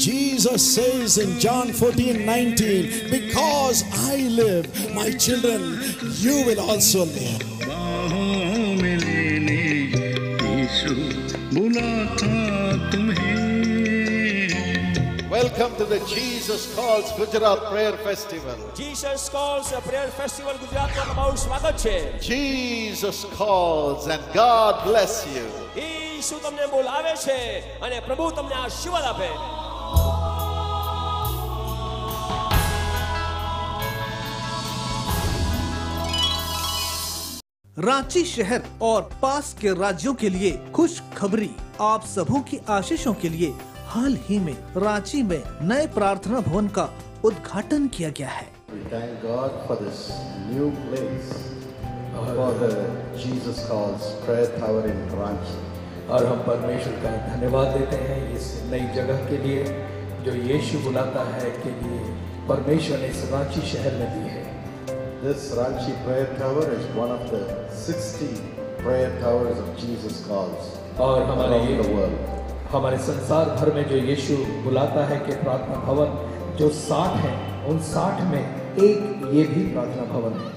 Jesus says in John 14:19, because I live, my children, you will also live. Welcome to the Jesus Calls Gujarat Prayer Festival. Jesus Calls Prayer Festival Gujarat માં તમારું સ્વાગત છે. Jesus calls and God bless you. ઈસુ તમને બોલાવે છે અને પ્રભુ તમને આશીર્વાદ આપે. रांची शहर और पास के राज्यों के लिए खुश खबरी आप सबों की आशीषों के लिए हाल ही में रांची में नए प्रार्थना भवन का उद्घाटन किया गया है. We thank God for this new place for the Jesus Calls Prayer Tower in Ranchi. और हम परमेश्वर का धन्यवाद देते हैं इस नई जगह के लिए जो यीशु बुलाता है के लिए परमेश्वर ने इस रांची शहर में दी है. This Ranchi Prayer Tower is one of the 60 prayer towers of Jesus Calls और around the world. हमारे संसार भर में जो यीशु बुलाता है कि प्रार्थना भवन जो 60 हैं उन 60 में एक ये भी प्रार्थना भवन है.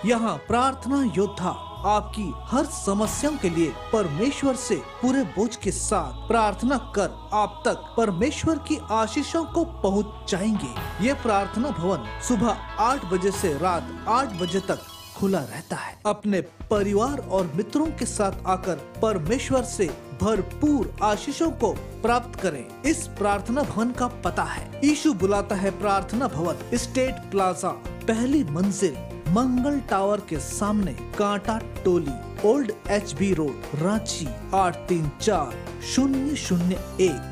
यहाँ प्रार्थना योद्धा आपकी हर समस्याओं के लिए परमेश्वर से पूरे बोझ के साथ प्रार्थना कर आप तक परमेश्वर की आशीषों को पहुँचाएंगे. ये प्रार्थना भवन सुबह 8 बजे से रात 8 बजे तक खुला रहता है. अपने परिवार और मित्रों के साथ आकर परमेश्वर से भरपूर आशीषों को प्राप्त करें. इस प्रार्थना भवन का पता है यीशु बुलाता है प्रार्थना भवन, स्टेट प्लाजा, पहली मंजिल, मंगल टावर के सामने, कांटा टोली, ओल्ड HB रोड, रांची 834001.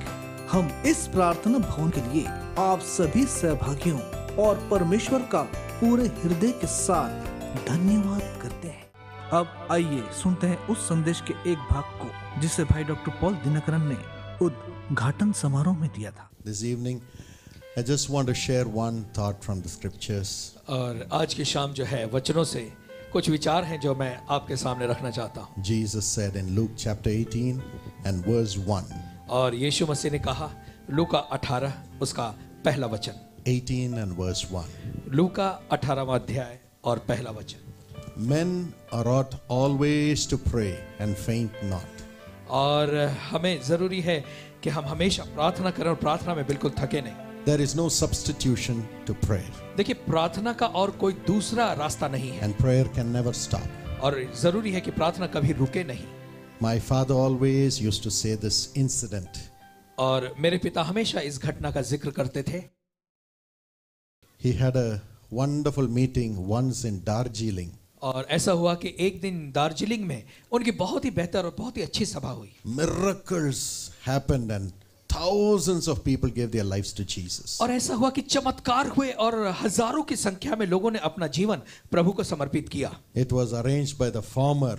हम इस प्रार्थना भवन के लिए आप सभी सहभागियों और परमेश्वर का पूरे हृदय के साथ धन्यवाद करते हैं. अब आइए सुनते हैं उस संदेश के एक भाग को जिसे भाई डॉक्टर पॉल दिनकरन ने उद्घाटन समारोह में दिया था. This evening, I just want to share one thought from the scriptures. और आज की शाम जो है वचनों से कुछ विचार हैं जो मैं आपके सामने रखना चाहता हूँ. Jesus said in Luke chapter 18 and verse 1. और यीशु मसीह ने कहा लूका 18 उसका पहला वचन. 18 and verse 1. लूका 18वां अध्याय और पहला वचन. Men are ought always to pray and faint not. और हमें जरूरी है कि हम हमेशा प्रार्थना करें और प्रार्थना में बिल्कुल थके नहीं. There is no substitution to prayer. देखिए प्रार्थना का और कोई दूसरा रास्ता नहीं है. And prayer can never stop. और जरूरी है कि प्रार्थना कभी रुके नहीं. My father always used to say this incident. और मेरे पिता हमेशा इस घटना का जिक्र करते थे. He had a wonderful meeting once in Darjeeling. और ऐसा हुआ कि एक दिन दार्जिलिंग में उनकी बहुत ही बेहतर और बहुत ही अच्छी सभा हुई. Miracles happened and thousands of people gave their lives to Jesus. और ऐसा हुआ कि चमत्कार हुए और हजारों की संख्या में लोगों ने अपना जीवन प्रभु को समर्पित किया. It was arranged by the former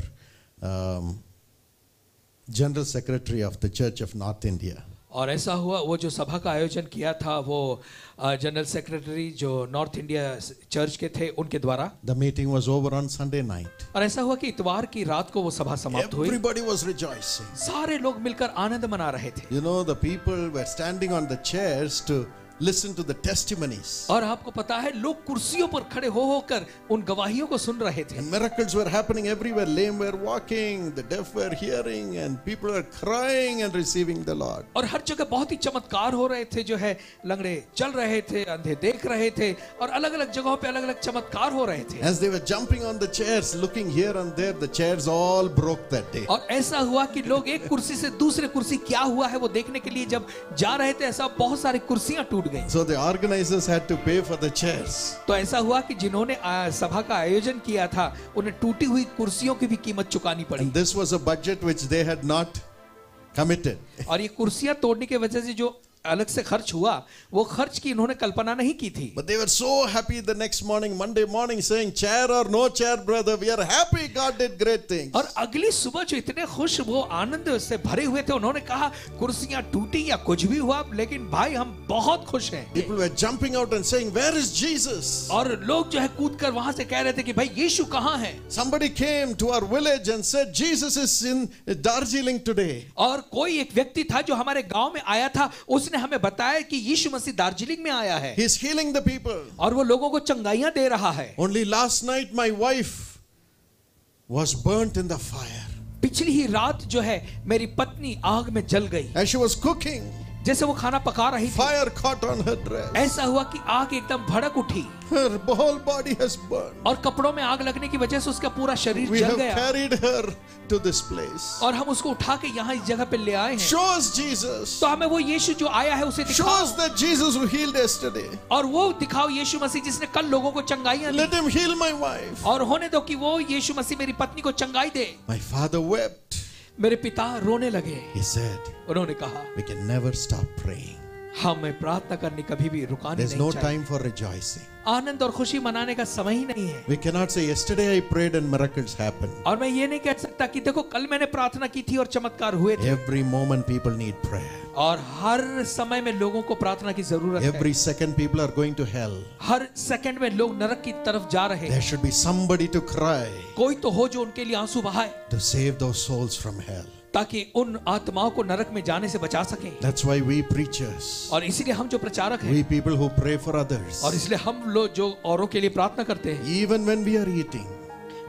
General Secretary of the Church of North India. और ऐसा हुआ वो जो सभा का आयोजन किया था वो जनरल सेक्रेटरी जो नॉर्थ इंडिया चर्च के थे उनके द्वारा. The meeting was over on Sunday night. और ऐसा हुआ कि इतवार की रात को वो सभा समाप्त हुई. Everybody was rejoicing. सारे लोग मिलकर आनंद मना रहे थे. You know, the people were standing on the chairs to listen to the testimonies. और आपको पता है लोग कुर्सियों पर खड़े हो होकर उन गवाहियों को सुन रहे थे. And miracles were happening everywhere. Lame were walking, the deaf were hearing, and people were crying and receiving the Lord. और हर जगह बहुत ही चमत्कार हो रहे थे. जो है लंगड़े चल रहे थे, अंधे देख रहे थे और अलग-अलग जगहों पे अलग-अलग चमत्कार हो रहे थे. As they were jumping on the chairs, looking here and there, the chairs all broke that day. और ऐसा हुआ कि लोग एक कुर्सी से दूसरे कुर्सी क्या हुआ है वो देखने के लिए जब जा रहे थे ऐसा बहुत सारी कुर्सियां टूट गई. So the organizers had to pay for the chairs. तो ऐसा हुआ कि जिन्होंने सभा का आयोजन किया था उन्हें टूटी हुई कुर्सियों की भी कीमत चुकानी पड़ी. And this was a budget which they had not committed. और ये कुर्सियां तोड़ने की वजह से जो अलग से खर्च हुआ, वो खर्च की इन्होंने कल्पना नहीं की थी। But they were so happy the next morning, Monday morning, saying, chair or no chair, brother, we are happy. God did great things. और अगली सुबह जो इतने खुश, वो आनंद से भरे हुए थे, उन्होंने कहा कुर्सियां टूटी या कुछ भी हुआ, लेकिन भाई हम बहुत खुश हैं। People were jumping out and saying, where is Jesus? और लोग जो है कूद कर वहां से कह रहे थे कि भाई यीशु कहाँ है। Somebody came to our village and said, Jesus is in Darjeeling today. और कोई एक व्यक्ति था जो हमारे गांव में आया था, उसने हमें बताया कि यीशु मसीह दार्जिलिंग में आया है। He is healing the people. और वो लोगों को चंगाइयां दे रहा है। Only last night my wife was burnt in the fire. पिछली ही रात जो है मेरी पत्नी आग में जल गई। As she was cooking, जैसे वो खाना पका रही थी, fire caught on her dress. ऐसा हुआ कि आग एकदम भड़क उठी Her whole body has burned. और कपड़ों में आग लगने की वजह से उसका पूरा शरीर We जल have गया। carried her to this place. और हम उसको उठा के यहाँ इस जगह पे ले आए हैं। Show us Jesus. तो हमें वो यीशु जो आया है उसे Show दिखाओ, us that Jesus who healed yesterday. और वो दिखाओ यीशु मसीह जिसने कल लोगों को चंगाइयां दी, Let him heal my wife. और होने दो कि वो यीशु मसीह मेरी पत्नी को चंगाई दे। My father wept. मेरे पिता रोने लगे। He said, उन्होंने कहा we can never stop praying. हमें प्रार्थना करने कभी भी रुकानी There's नहीं no चाहिए। time for rejoicing. आनंद और खुशी मनाने का समय ही नहीं है। We cannot say, yesterday I prayed and miracles happened. और मैं ये नहीं कह सकता कि देखो कल मैंने प्रार्थना की थी और चमत्कार हुए थे। Every moment people need prayer. और हर समय में लोगों को प्रार्थना की जरूरत है। Every second people are going to hell. Her second में लोग नरक की तरफ जा रहे There हैं। should be somebody to cry कोई तो हो जो उनके लिए आंसू बहाए, to save those souls from hell. ताकि उन आत्माओं को नरक में जाने से बचा सके। That's why we preachers, और इसीलिए हम जो प्रचारक हैं, we people who pray for others, और इसलिए हम लोग जो औरों के लिए प्रार्थना करते हैं, even when we are eating,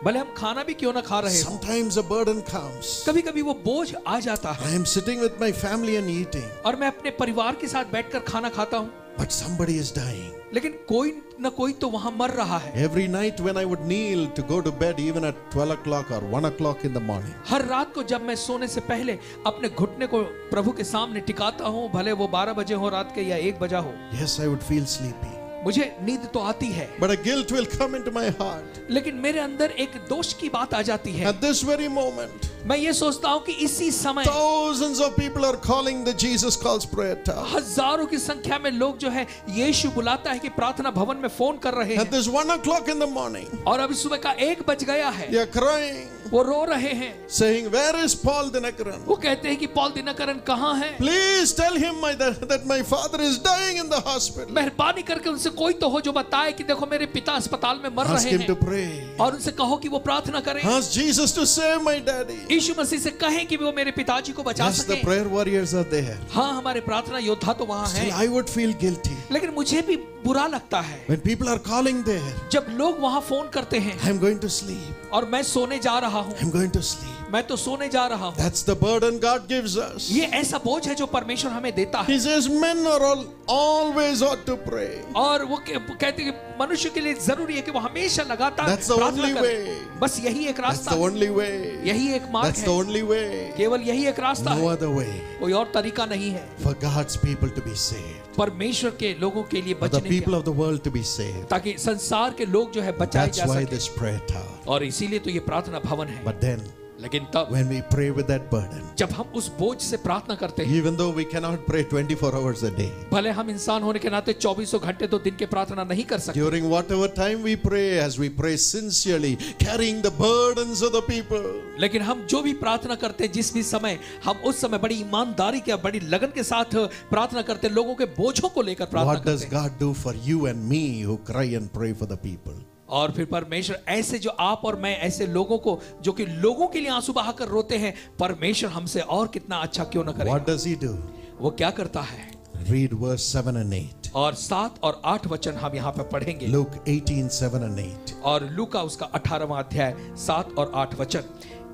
भले हम खाना भी क्यों ना खा रहे हो, sometimes a burden comes. कभी कभी वो बोझ आ जाता है। I am sitting with my family and eating, और मैं अपने परिवार के साथ बैठकर खाना खाता हूँ, but somebody is dying. लेकिन कोई न कोई तो वहां मर रहा है। Every night when I would kneel to go to bed, even at 12 o'clock or 1 o'clock in the morning, हर रात को जब मैं सोने से पहले अपने घुटने को प्रभु के सामने टिकाता हूँ, भले वो 12 बजे हो रात के या 1 बजा हो, yes, I would feel sleepy. मुझे नींद तो आती है, But a guilt will come into my heart. लेकिन मेरे अंदर एक दोष की बात आ जाती है। At this very moment, मैं ये सोचता हूँ कि इसी समय thousands of people are calling the Jesus Calls Prayer Tower. हजारों की संख्या में लोग जो है यीशु बुलाता है कि प्रार्थना भवन में फोन कर रहे At हैं। this 1 o'clock in the morning, और अभी सुबह का 1 बज गया है, they are crying, वो रो रहे हैं, saying, where is Paul Dinakaran? वो कहते हैं कि पॉल दिनकरन कहाँ है? Please tell him that my father is dying in the hospital. मेहरबानी करके उनसे कोई तो हो जो बताए कि देखो मेरे पिता अस्पताल में मर Ask रहे him to हैं, pray. और उनसे कहो कि वो प्रार्थना करें। Ask Jesus to save my daddy. यीशु मसीह से कहें कि वो मेरे पिताजी को बचा Yes, the सके। prayer warriors are there. हाँ, हमारे प्रार्थना योद्धा तो वहाँ Still, हैं, I would feel guilty. लेकिन मुझे भी बुरा लगता है When people are calling there, जब लोग वहाँ फोन करते हैं I'm going to sleep. और मैं सोने जा रहा हूँ, I'm going to sleep. मैं तो सोने जा रहा हूँ। That's the burden God gives us. ये ऐसा बोझ है जो परमेश्वर हमें देता है। He says men are always ought to pray. और वो कहते हैं कि मनुष्य के लिए जरूरी है कि वो हमेशा लगातार That's the प्रार्थना only करे। way. बस यही एक That's रास्ता the है, only way. यही एक मार्ग That's the है, only way. केवल यही एक रास्ता No है, other way कोई और तरीका नहीं है for God's people to be saved. परमेश्वर के लोगों के लिए For the बचने people के, of the world to be saved. ताकि संसार के लोग जो है बचाए That's जा why सके। this prayer tower. और इसीलिए तो ये प्रार्थना भवन है। But then, लेकिन तब when we pray with that burden, जब हम उस बोझ से प्रार्थना करते हैं, even though we cannot pray 24 hours a day, भले हम इंसान होने के नाते 24 घंटे तो दिन के प्रार्थना नहीं कर सकते, during whatever time we pray, as we pray sincerely, carrying the burdens of the people, लेकिन हम जो भी प्रार्थना करते हैं, जिस भी समय हम उस समय बड़ी ईमानदारी के, बड़ी लगन के साथ प्रार्थना करते हैं, लोगों के बोझों को लेकर प्रार्थना what does करते हैं। God do for you and me who cry and pray for the people? और फिर परमेश्वर ऐसे जो आप और मैं ऐसे लोगों को जो कि लोगों के लिए आंसू बहाकर रोते हैं, परमेश्वर हमसे और कितना अच्छा क्यों न करे। What does he do? वो क्या करता है? Read verse 7 and 8. और 7 और 8 वचन हम यहाँ पे पढ़ेंगे। Luke 18, 7 and 8. और लूका उसका 18वां अध्याय 7 और 8 वचन।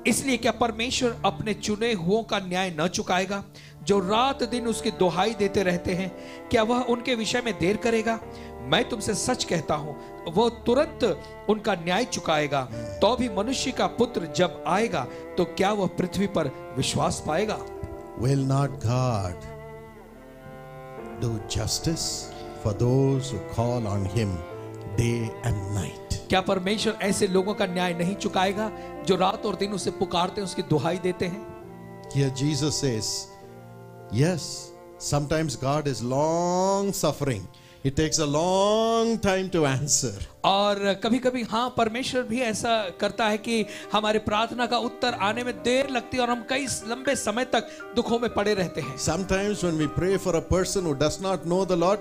इसलिए क्या परमेश्वर अपने चुने हुओं का न्याय न चुकाएगा, जो रात दिन उसकी दुहाई देते रहते हैं? क्या वह उनके विषय में देर करेगा? मैं तुमसे सच कहता हूं, वह तुरंत उनका न्याय चुकाएगा। तो भी मनुष्य का पुत्र जब आएगा तो क्या वह पृथ्वी पर विश्वास पाएगा? Will not God do justice for those who call on him day and night? क्या परमेश्वर ऐसे लोगों का न्याय नहीं चुकाएगा जो रात और दिन उसे पुकारते हैं, उसकी दुहाई देते हैं? Here Jesus says, yes, Sometimes God is long suffering. It takes a long time to answer. और कभी कभी हाँ परमेश्वर भी ऐसा करता है कि हमारे प्रार्थना का उत्तर आने में देर लगती है और हम कई लंबे समय तक दुखों में पड़े रहते हैं. Sometimes when we pray for a person who does not know the Lord,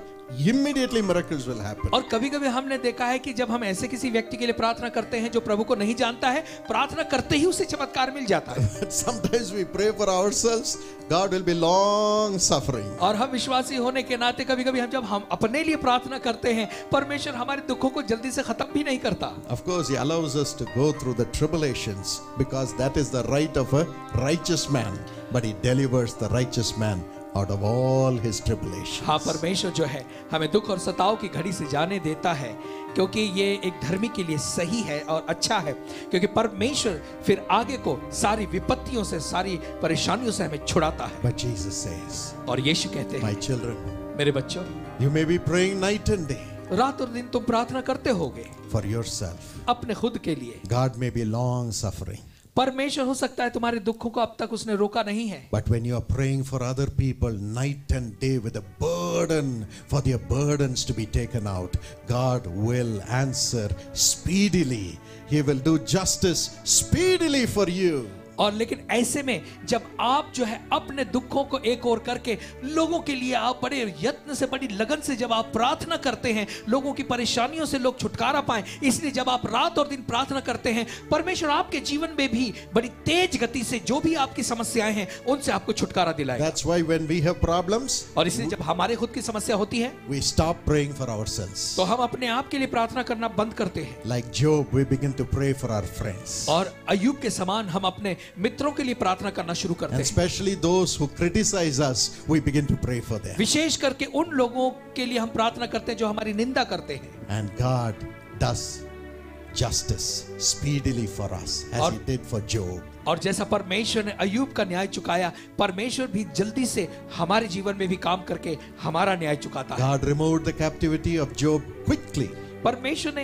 immediately miracles will happen. और कभी कभी हमने देखा है कि जब हम ऐसे किसी व्यक्ति के लिए प्रार्थना करते हैं जो प्रभु को नहीं जानता है, प्रार्थना करते ही उसे चमत्कार मिल जाता है. But sometimes we pray for ourselves, God will be long suffering. और हम विश्वासी होने के नाते कभी कभी जब हम अपने लिए प्रार्थना करते हैं, परमेश्वर हमारे दुखों को जल्दी से खत्म भी नहीं करता. Of course, He allows us to go through the tribulations because that is the right of a righteous man. But He delivers the righteous man out of all his tribulations. हाँ परमेश्वर जो है हमें दुख और सताव की घड़ी से जाने देता है, क्योंकि ये एक धर्मी के लिए सही है और अच्छा है, क्योंकि परमेश्वर फिर आगे को सारी विपत्तियों से, सारी परेशानियों से हमें छुड़ाता है. But Jesus says, और यीशु कहते my हैं, children, मेरे बच्चों, you may be praying night and day रात और दिन तुम प्रार्थना करते होगे for yourself. अपने खुद के लिए. God may be long suffering. परमेश्वर हो सकता है तुम्हारे दुखों को अब तक उसने रोका नहीं है. But when you are praying for other people night and day with a burden for their burdens to be taken out, God will answer speedily. He will do justice speedily for you. और लेकिन ऐसे में जब आप जो है अपने दुखों को एक ओर करके लोगों के लिए आप बड़े यत्न से, बड़ी लगन से जब आप प्रार्थना करते हैं, लोगों की परेशानियों से लोग छुटकारा पाएं, इसलिए जब आप रात और दिन प्रार्थना करते हैं, परमेश्वर आपके जीवन में भी बड़ी तेज गति से जो भी आपकी समस्याएं हैं उनसे आपको छुटकारा दिलाएगा. That's why when we have problems, और इसलिए जब हमारे खुद की समस्या होती है, we stop praying for ourselves. तो हम अपने आप के लिए प्रार्थना करना बंद करते हैं. Like Job, we begin to pray for our friends. और अय्यूब के समान हम अपने मित्रों के लिए प्रार्थना करना शुरू करते And हैं. especially those who criticize us, we begin to pray for them. विशेष करके उन लोगों के लिए हम प्रार्थना करते हैं जो हमारी निंदा करते हैं. And God does justice speedily for us, as He did for Job. और जैसा परमेश्वर ने अय्यूब का न्याय चुकाया, परमेश्वर भी जल्दी से हमारे जीवन में भी काम करके हमारा न्याय चुकाता है. God removed the captivity of Job quickly. परमेश्वर ने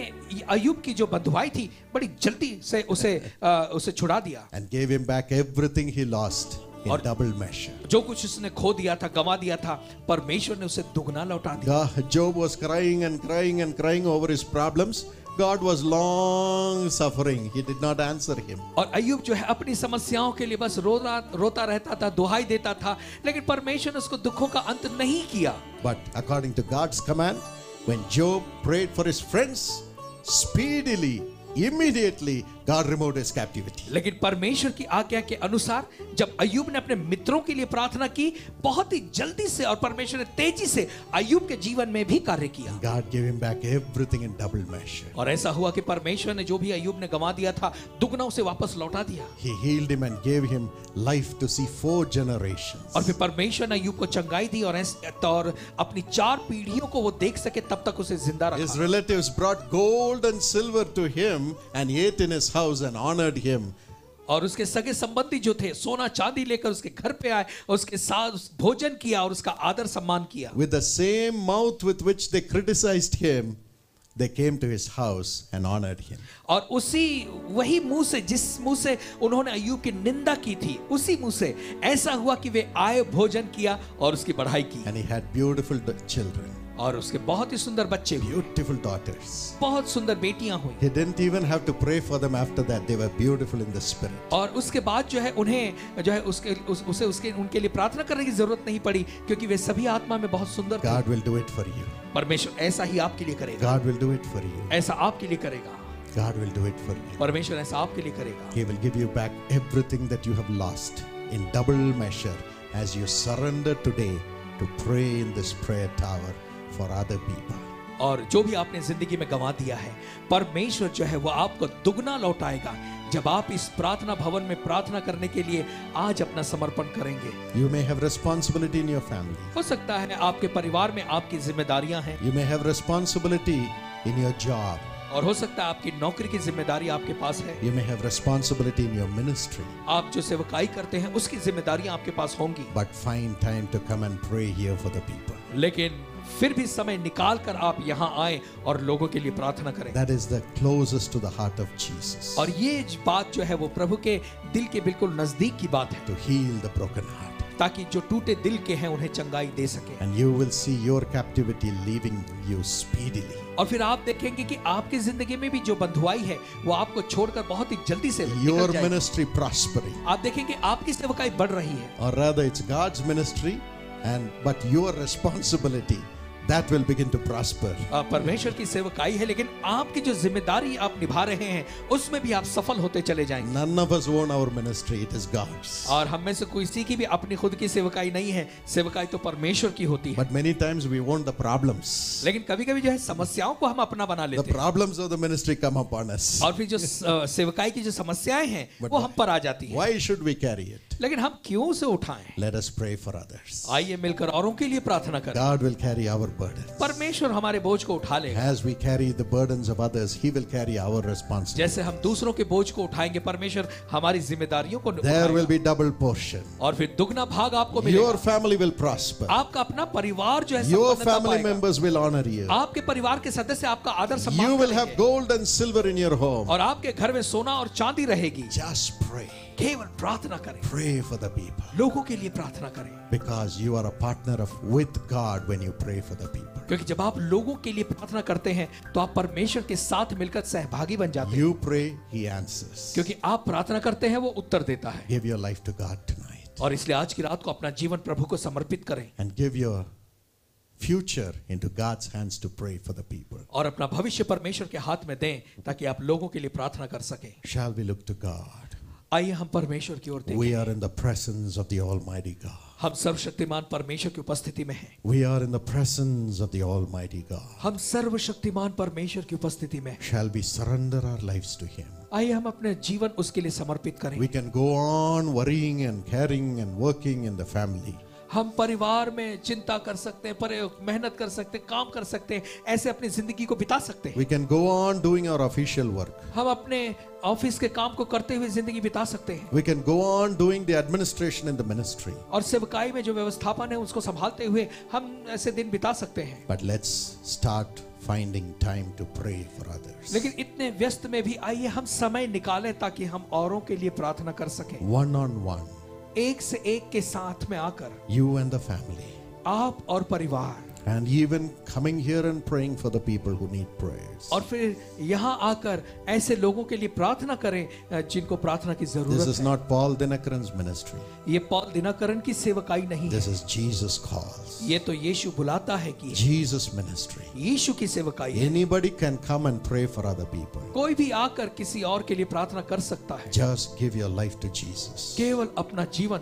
अय्यूब की जो बंधुआई थी बड़ी जल्दी से उसे छुड़ा दिया. And gave him back everything he lost in double measure. जो कुछ उसने खो दिया था, गंवा दिया था, परमेश्वर ने उसे दुगना लौटा दिया. Job was crying and crying and crying over his problems. God was long suffering. He did not answer him. और अय्यूब जो है अपनी समस्याओं के लिए बस रोता रहता था, दुहाई देता था, लेकिन परमेश्वर ने उसको दुखों का अंत नहीं किया. But according to God's command, when Job prayed for his friends, speedily, immediately, God removed his captivity. लेकिन परमेश्वर की आज्ञा के अनुसार जब अय्यूब ने अपने मित्रों के लिए प्रार्थना की, बहुत ही जल्दी से और परमेश्वर ने तेजी से अय्यूब के जीवन में भी कार्य किया. God gave him back everything in double measure. और ऐसा हुआ कि परमेश्वर ने जो भी अय्यूब ने गंवा दिया था, दुगना उसे वापस लौटा दिया. He healed him and gave him life to see 4 generations. और फिर परमेश्वर ने अय्यूब को चंगाई दी और अपनी 4 पीढ़ियों को वो देख सके तब तक उसे जिंदा रखा. His relatives brought gold and silver to him and ate in his house and honored him. और उसके सगे संबंधी जो थे सोना चांदी लेकर उसके घर पे आए और उसके साथ भोजन किया और उसका आदर सम्मान किया. With the same mouth with which they criticized him, they came to his house and honored him. और उसी वही मुंह से, जिस मुंह से उन्होंने अय्यूब की निंदा की थी, उसी मुंह से ऐसा हुआ कि वे आए, भोजन किया और उसकी बढ़ाई की. And he had beautiful children. और उसके बहुत ही सुंदर बच्चे हुए, Beautiful daughters. बहुत सुंदर बेटियां हुई. He didn't even have to pray for them after that. They were beautiful in the spirit. और उसके बाद जो है उन्हें जो है उसके उनके लिए प्रार्थना करने की जरूरत नहीं पड़ी, क्योंकि वे सभी आत्मा में बहुत सुंदर थे. God will do it for you. परमेश्वर ऐसा ही आपके लिए करेगा. God will do it for you. ऐसा आपके लिए करेगा. God will do it for you. परमेश्वर ऐसा आपके लिए करेगा. He will give you back everything that you have lost in double measure as you surrender today to pray in this prayer tower for other people. और जो भी आपने जिंदगी में गंवा दिया है, परमेश्वर जो है वो आपको दुगना लौटाएगा जब आप इस प्रार्थना भवन में प्रार्थना करने के लिए आज अपना समर्पण करेंगे. You may have responsibility in your family. हो सकता है आपके परिवार में आपकी जिम्मेदारियां हैं, You may have responsibility in your job. और हो सकता है आपकी नौकरी की जिम्मेदारी आपके पास है. You may have responsibility in your ministry. आप जो सेवकाई करते हैं उसकी जिम्मेदारियां आपके पास होंगी. But find time to come and pray here for the people. लेकिन फिर भी समय निकाल कर आप यहाँ आए और लोगों के लिए प्रार्थना करें. That is the closest to the heart of Jesus. और ये बात जो है वो प्रभु के दिल के बिल्कुल नजदीक की बात है. To heal the broken heart. ताकि जो टूटे दिल के हैं उन्हें चंगाई दे सके। And you will see your captivity leaving you speedily. और फिर आप देखेंगे कि आपकी जिंदगी में भी जो बंधुआई है वो आपको छोड़कर बहुत ही जल्दी से निकल Your जाएगी। ministry prospering. आप देखेंगे आपकी सेवकाई बढ़ रही है। Or rather, it's God's ministry, but your responsibility that will begin to prosper. परमेश्वर की सेवकाई है, लेकिन आपकी जो जिम्मेदारी आप निभा रहे हैं उसमें भी आप सफल होते चले जाएंगे। None of us own our ministry, it is God's. और हम में से किसी की भी अपनी खुद की सेवकाई नहीं है, सेवकाई तो परमेश्वर की होती है। But many times we own the problems. लेकिन कभी-कभी जो है समस्याओं को हम अपना बना The लेते हैं, problems of the ministry come upon us. और फिर जो सेवकाई की जो समस्याएं हैं वो हम पर आ जाती हैं। Why should we carry it? लेकिन हम क्यों से उठाएं? Let us pray for others. आइए मिलकर औरों के लिए प्रार्थना करें। God will carry our burdens. परमेश्वर हमारे बोझ को उठा लेगा। As we carry the burdens of others, He will carry our responsibility. जैसे हम दूसरों के बोझ को उठाएंगे, परमेश्वर हमारी जिम्मेदारियों को There will उठाएगा। be double portion. और फिर दुगना भाग आपको मिलेगा। Your family will prosper. आपका अपना परिवार जो है Your संपन्नता family पाएगा। members will honor you. आपके परिवार के सदस्य आपका आदर सम्मान You will have करेंगे। gold and silver in your home. और आपके घर में सोना और चांदी रहेगी। Just pray. केवल प्रार्थना करें, Pray for the people. लोगों के लिए प्रार्थना करें, Because you are a partner with God when you pray for the people. क्योंकि जब आप लोगों के लिए प्रार्थना करते हैं तो आप परमेश्वर के साथ मिलकर सहभागी बन जाते हैं। You pray, He answers. क्योंकि आप प्रार्थना करते हैं वो उत्तर देता है। Give your life to God tonight. और इसलिए आज की रात को अपना जीवन प्रभु को समर्पित करें And give your future into God's hands to pray for the people. और अपना भविष्य परमेश्वर के हाथ में दें ताकि आप लोगों के लिए प्रार्थना कर सकें। Shall we look to God? आइए हम परमेश्वर की ओर देखें। We are in the presence of the Almighty God. हम सर्वशक्तिमान परमेश्वर की उपस्थिति में हैं। We are in the presence of the Almighty God. हम सर्वशक्तिमान परमेश्वर की उपस्थिति में हैं। Shall we surrender our lives to Him? आइए हम अपने जीवन उसके लिए समर्पित करें। We can go on worrying and caring and working in the family. हम परिवार में चिंता कर सकते हैं, पर मेहनत कर सकते हैं, काम कर सकते हैं, ऐसे अपनी जिंदगी को बिता सकते हैं। We can go on doing our official work. हम अपने ऑफिस के काम को करते हुए जिंदगी बिता सकते हैं। We can go on doing the administration in the ministry. और सेवकाई में जो व्यवस्थापन है उसको संभालते हुए हम ऐसे दिन बिता सकते हैं। But let's start finding time to pray for others. लेकिन इतने व्यस्त में भी आइए हम समय निकालें ताकि हम औरों के लिए प्रार्थना कर सकें। One on one, एक से एक के साथ में आकर, you and the family. आप और परिवार, And even coming here and praying for the people who need prayers. और फिर यहाँ आकर ऐसे लोगों के लिए प्रार्थना करें जिनको प्रार्थना की This जरूरत is है। not Paul Dinakaran's ministry. ये पौल दिनकरन की सेवकाई नहीं है, This is Jesus calls. ये तो यीशु बुलाता है कि Jesus ministry. यीशु की सेवकाई है। Anybody can come and pray for other people. कोई भी आकर किसी और के लिए प्रार्थना कर सकता है। Just give your life to Jesus. केवल अपना जीवन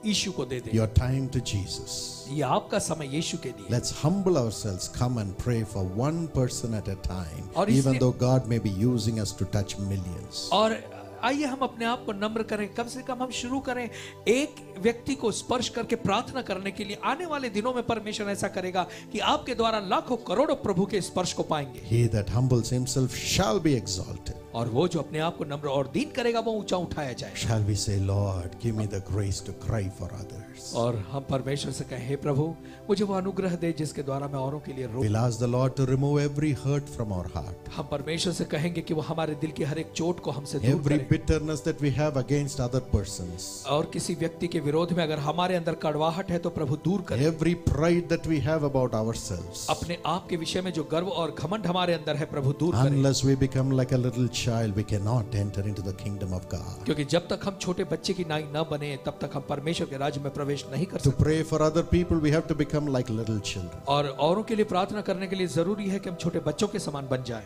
यीशु को दे दे। Your time to Jesus. ये आपका समय यीशु के लिए। Let's humble ourselves, come and pray for one person at a time, और even इसलिए- though God may be using us to touch millions. और आइए हम अपने आप को नम्र करें, कम से कम हम शुरू करें एक व्यक्ति को स्पर्श करके प्रार्थना करने के लिए। आने वाले दिनों में परमेश्वर ऐसा करेगा कि आपके द्वारा लाखों करोड़ों प्रभु के स्पर्श को पाएंगे। He that humbles himself shall be exalted. और वो जो अपने आप को नम्र और दीन करेगा वो ऊंचा उठाया जाए। Shall we say, Lord, give me the grace to cry for others? और हम परमेश्वर से कहें, हे प्रभु मुझे वो अनुग्रह दे जिसके द्वारा मैं औरों के लिए रो। We'll ask the Lord to remove every hurt from our heart, हम परमेश्वर से कहेंगे कि वो हमारे दिल की हर एक चोट को हमसे दूर every करे। bitterness that we have against other persons, और किसी व्यक्ति के विरोध में अगर हमारे अंदर कड़वाहट है तो प्रभु दूर करे। every pride that we have about ourselves. अपने आप के विषय में जो गर्व और घमंड हमारे अंदर है प्रभु दूर करे। Unless we become like a little child, we cannot enter into the kingdom of God. क्योंकि जब तक हम छोटे बच्चे की नाई न बने तब तक हम परमेश्वर के राज्य में प्रवेश नहीं कर To सकते। pray for other people, we have to become like little children. और औरों के लिए प्रार्थना करने के लिए जरूरी है कि हम छोटे बच्चों के समान बन जाएं।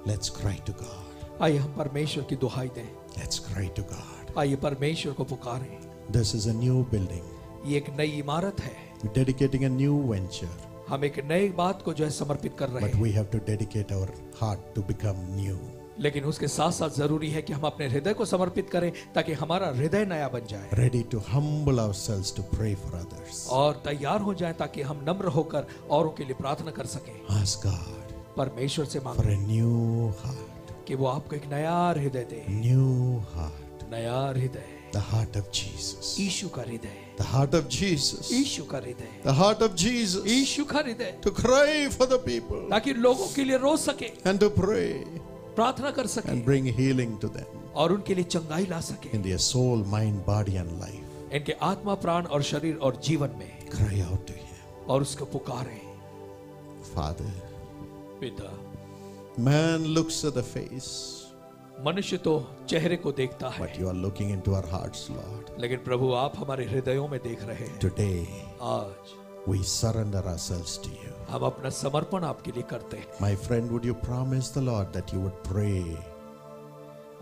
Let's cry to God. आइए हम परमेश्वर की दुहाई दें। Let's cry to God. आइए परमेश्वर को पुकारें। This is a new building. ये एक नई इमारत है। We're dedicating a new venture. हम एक नई बात को जो है समर्पित कर रहे But हैं, we have to dedicate our heart to become new. लेकिन उसके साथ साथ जरूरी है कि हम अपने हृदय को समर्पित करें ताकि हमारा हृदय नया बन जाए Ready to humble ourselves to pray for others. और तैयार हो जाए ताकि हम नम्र होकर औरों के लिए प्रार्थना कर सकें। Ask God परमेश्वर से for मांगे a new heart. कि वो आपको एक नया हृदय दे। New heart. नया हृदय, The heart of Jesus. यीशु का हृदय, The heart of Jesus. यीशु का हृदय, The heart of Jesus. यीशु का हृदय, To cry for the people ताकि लोगों के लिए रो सके, and to pray प्रार्थना कर सके and bring healing to them और उनके लिए चंगाई ला सके in their soul, mind, body, and life. इनके आत्मा, प्राण और शरीर और जीवन में, Cry out to Him. और उसको पुकारें। Father, पिता, man looks at the face, मनुष्य तो चेहरे को देखता है, but you are looking into our hearts, Lord. लेकिन प्रभु आप हमारे हृदयों में देख रहे हैं। Today, आज we surrender ourselves to you. हम अपना समर्पण आपके लिए करते हैं। My friend, would you promise the Lord that you would pray?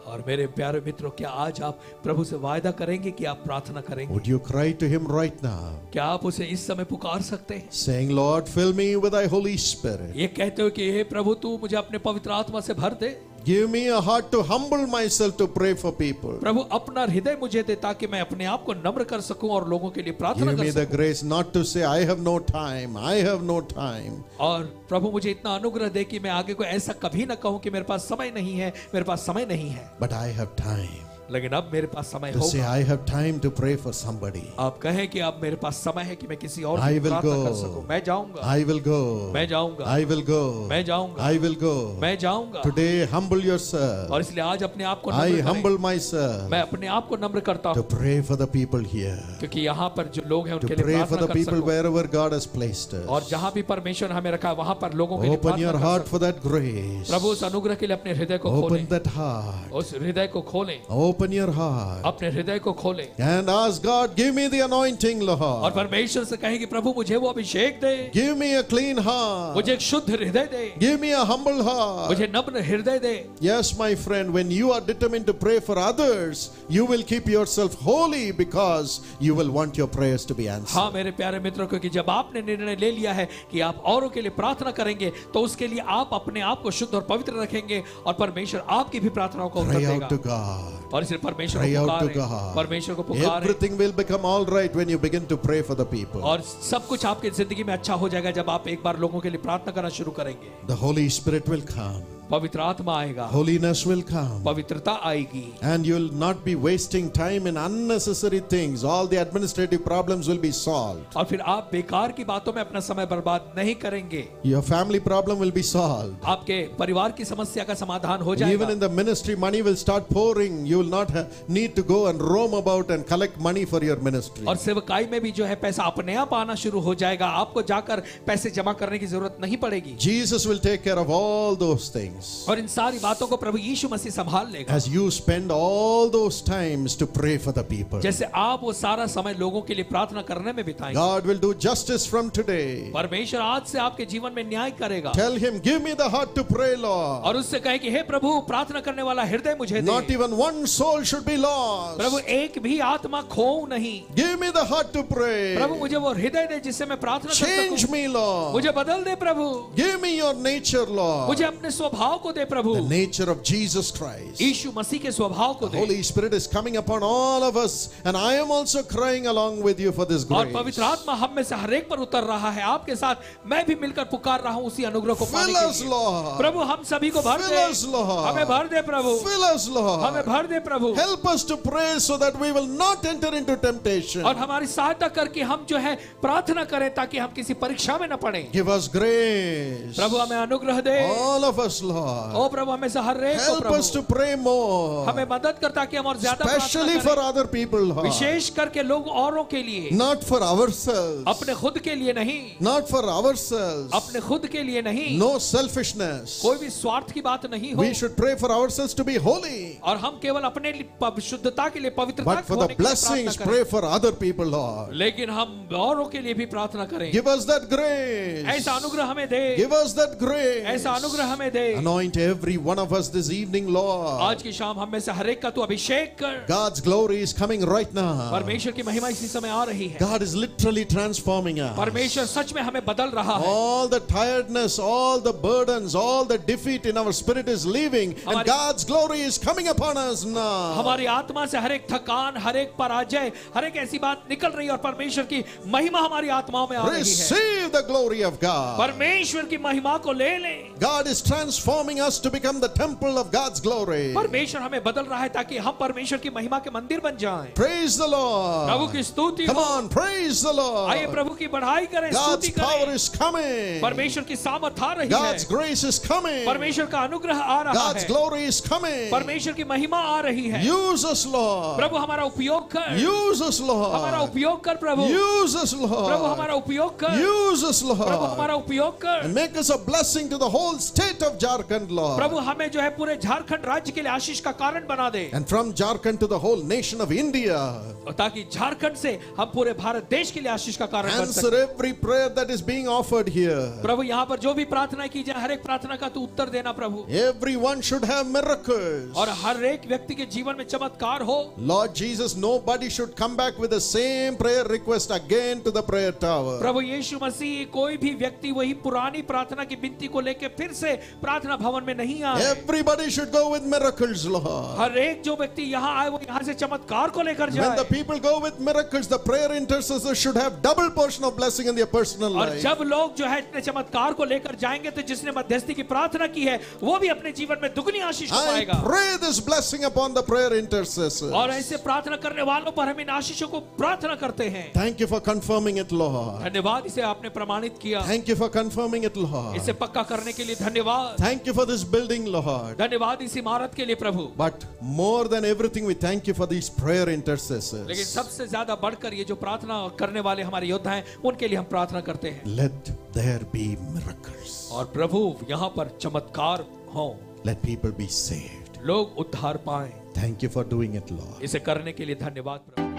और मेरे प्यारे मित्रों, क्या आज आप प्रभु से वायदा करेंगे कि आप प्रार्थना करेंगे? Would you cry to Him right now, क्या आप उसे इस समय पुकार सकते हैं, saying, Lord, fill me with thy Holy Spirit. ये कहते हो कि हे प्रभु तू मुझे अपने पवित्र आत्मा से भर दे। Give me a heart to humble myself to pray for people. प्रभु अपना हृदय मुझे दे ताकि मैं अपने आप को नम्र कर सकूं और लोगों के लिए प्रार्थना Give कर me the सकूं। grace not to say, I have no time, I have no time. और प्रभु मुझे इतना अनुग्रह दे कि मैं आगे को ऐसा कभी ना कहूं कि मेरे पास समय नहीं है, मेरे पास समय नहीं है, But I have time लेकिन अब मेरे पास समय to say, होगा। I have time to pray for somebody. आप कहें कि अब मेरे पास समय है कि मैं किसी और I की will प्रार्थना go. कर सकूं। मैं जाऊंगा, I will go. मैं जाऊंगा, I will go. मैं जाऊंगा, I will go. मैं जाऊंगा। Today, humble yourself. और इसलिए आज अपने आप को I नम्र humble करें। myself मैं अपने आप को नम्र करता to हूँ, pray for the people here. क्योंकि यहाँ पर जो लोग हैं To उनके लिए pray for प्रार्थना the कर people सकूं। wherever God has placed और us. जहाँ भी परमेश्वर हमें रखा है वहाँ पर लोगों के लिए Open your प्रार्थना heart कर for that grace. सकूं। प्रभु उस अनुग्रह के लिए अपने हृदय को Open खोलें, that heart. उस हृदय को खोलें, Open your heart. अपने हृदय को खोलें And ask God, give me the anointing, और Lord. परमेश्वर से कहें कि प्रभु मुझे वो अभिषेक दे, Give me a clean heart. मुझे एक शुद्ध हृदय दे, Give me a humble heart. मुझे नम्र हृदय दे। Yes, my friend, when you are determined to pray for others, you will keep yourself holy because you will want your prayers to be answered. हाँ मेरे प्यारे मित्रों, क्योंकि जब आपने निर्णय ले लिया है कि आप औरों के लिए प्रार्थना करेंगे तो उसके लिए आप अपने आप को शुद्ध और पवित्र रखेंगे और परमेश्वर आपकी भी प्रार्थनाओं को उत्तर Pray out to देगा। God. और इसलिए परमेश्वर Pray को out to पुकारें, God. परमेश्वर को पुकारें, Everything will become all right when you begin to pray for the people. और सब कुछ आपकी जिंदगी में अच्छा हो जाएगा जब आप एक बार लोगों के लिए प्रार्थना करना शुरू करेंगे। The Holy Spirit will come. पवित्र आत्मा आएगा, Holiness will come. पवित्रता आएगी, And you'll not be wasting time in unnecessary things. All the administrative problems will be solved. और फिर आप बेकार की बातों में अपना समय बर्बाद नहीं करेंगे। Your family problem will be solved. आपके परिवार की समस्या का समाधान हो Even जाएगा। in the ministry, money will start pouring. You will not need to go and roam about and collect money for your ministry. और सेवकाई में भी जो है पैसा अपने आप आना शुरू हो जाएगा, आपको जाकर पैसे जमा करने की जरूरत नहीं पड़ेगी। Jesus will take care of all those things. और इन सारी बातों को प्रभु यीशु मसीह संभाल लेगा। As you spend all those times to pray for the people, जैसे आप वो सारा समय लोगों के लिए प्रार्थना करने में बिताएंगे, God will do justice from today. परमेश्वर आज से आपके जीवन में न्याय करेगा। Tell Him, give me the heart to pray, Lord. और उससे कहे कि हे प्रभु प्रार्थना करने वाला हृदय मुझे Not they. even one soul should be Prabhu lost. एक भी आत्मा खोऊं नहीं। Give me the heart to pray. प्रभु मुझे वो हृदय दे जिससे मैं प्रार्थना कर Change सकूं। me, Lord. मुझे बदल दे प्रभु, Give me your nature, Lord. मुझे अपने स्वभाव को दे प्रभु, The nature of Jesus Christ. यीशु मसीह के स्वभाव को The they. Holy Spirit is coming upon all of us, and I am also crying along with you for this और grace. पवित्र आत्मा हम में से हर एक पर उतर रहा है, आपके साथ मैं भी मिलकर पुकार रहा हूं उसी अनुग्रह को पाने Fill के us, लिए। Lord. प्रभु हम सभी को भर Fill दे, us, Lord. हमें भर दे प्रभु, Fill us, हमें Lord. भर दे प्रभु। Help us to pray so that we will not enter into temptation. और हमारी सहायता करके हम जो है प्रार्थना करें ताकि हम किसी परीक्षा में न पड़े। Give us grace. प्रभु हमें अनुग्रह दे, All of us, Lord. ओ प्रभु हमें से हर एक को Help us to Prabhu pray more. हमें मदद कर ताकि हम और ज्यादा Especially प्रार्थना for करें, other people, Lord. विशेष करके लोग औरों के लिए, Not for ourselves. अपने खुद के लिए नहीं, Not for ourselves. अपने खुद के लिए नहीं, No selfishness. कोई भी स्वार्थ की बात नहीं हो। We should pray for ourselves to be holy. और हम केवल अपने लिए शुद्धता के लिए, पवित्रता But for होने the के लिए blessings, प्रार्थना pray करें, for other people, Lord. लेकिन हम औरों के लिए भी प्रार्थना करें। Give us that grace. ऐसा अनुग्रह हमें दे, Give us that grace. ऐसा अनुग्रह हमें दे। Anoint every one of us this evening, Lord. आज की शाम हम में से हर एक का तू अभिषेक कर। God's glory is coming right now. परमेश्वर की महिमा इसी समय आ रही है। God is literally transforming us. परमेश्वर सच में हमें बदल रहा है। All the tiredness, all the burdens, all the defeat in our spirit is leaving, and हमारी- God's glory is coming upon us now. हमारी आत्मा से हर एक थकान, हर एक पराजय, हर एक ऐसी बात निकल रही है और परमेश्वर की महिमा हमारी आत्माओं में आ रही है। Receive the glory of God. परमेश्वर की महिमा को ले लें। God is transforming transforming us to become the temple of God's glory. परमेश्वर हमें बदल रहा है ताकि हम परमेश्वर की महिमा के मंदिर बन जाएं। Praise the Prabhu Lord. की स्तुति Come हो। on, praise the आइए Lord. प्रभु की बढ़ाई करें, God's स्तुति power करें। is coming. परमेश्वर की सामर्थ आ रही God's है, grace is coming. परमेश्वर का अनुग्रह आ रहा God's है, glory is coming. परमेश्वर की महिमा आ रही है। Use us, Lord. प्रभु हमारा उपयोग कर, Use us, हमारा Lord. उपयोग कर प्रभु, Use us, प्रभु Lord. हमारा उपयोग कर, Use us, प्रभु Lord. हमारा उपयोग कर। And make us a blessing to the whole state of Jharkhand, Lord. प्रभु हमें जो है पूरे झारखंड राज्य के लिए आशीष का कारण बना दे, And from Jharkhand to the whole nation of India. और ताकि झारखंड से हम पूरे भारत देश के लिए आशीष का कारण बन Answer सके। every prayer that is being offered here. प्रभु यहाँ पर जो भी प्रार्थना की जाए, हर एक प्रार्थना का तू उत्तर देना प्रभु, Everyone should have miracles. और हर एक व्यक्ति के जीवन में चमत्कार हो। Lord Jesus, nobody should come back with the same prayer request again to the prayer tower. प्रभु यीशु मसीह, कोई भी व्यक्ति वही पुरानी प्रार्थना की विनती को लेकर फिर से प्रार्थना भवन में नहीं आए। Everybody should go with miracles, Lord. हर एक जो व्यक्ति यहाँ आए वो यहाँ से चमत्कार को लेकर When जाए। the people go with miracles, the prayer intercessors should have double portion of blessing in their personal और life. जब लोग जो है इतने चमत्कार को लेकर जाएंगे तो जिसने मध्यस्थी की प्रार्थना की है वो भी अपने जीवन में दुगनी आशीष को I पाएगा। pray this blessing upon the prayer intercessors. और ऐसे प्रार्थना करने वालों पर हम इन आशीषों को प्रार्थना करते हैं। Thank you for confirming it, Lord. धन्यवाद, इसे आपने प्रमाणित किया, Thank you for confirming it, Lord. इसे पक्का करने के लिए धन्यवाद। Thank you for this building, Lord. धन्यवाद इस इमारत के लिए प्रभु, But more than everything, we thank you for these prayer लेकिन intercessors. सबसे ज्यादा बढ़कर ये जो प्रार्थना करने वाले हमारे योद्धा हैं उनके लिए हम प्रार्थना करते हैं। Let there be miracles. और प्रभु यहाँ पर चमत्कार हो, Let people be saved. लोग उद्धार पाएं। Thank you for doing it, Lord. इसे करने के लिए धन्यवाद प्रभु।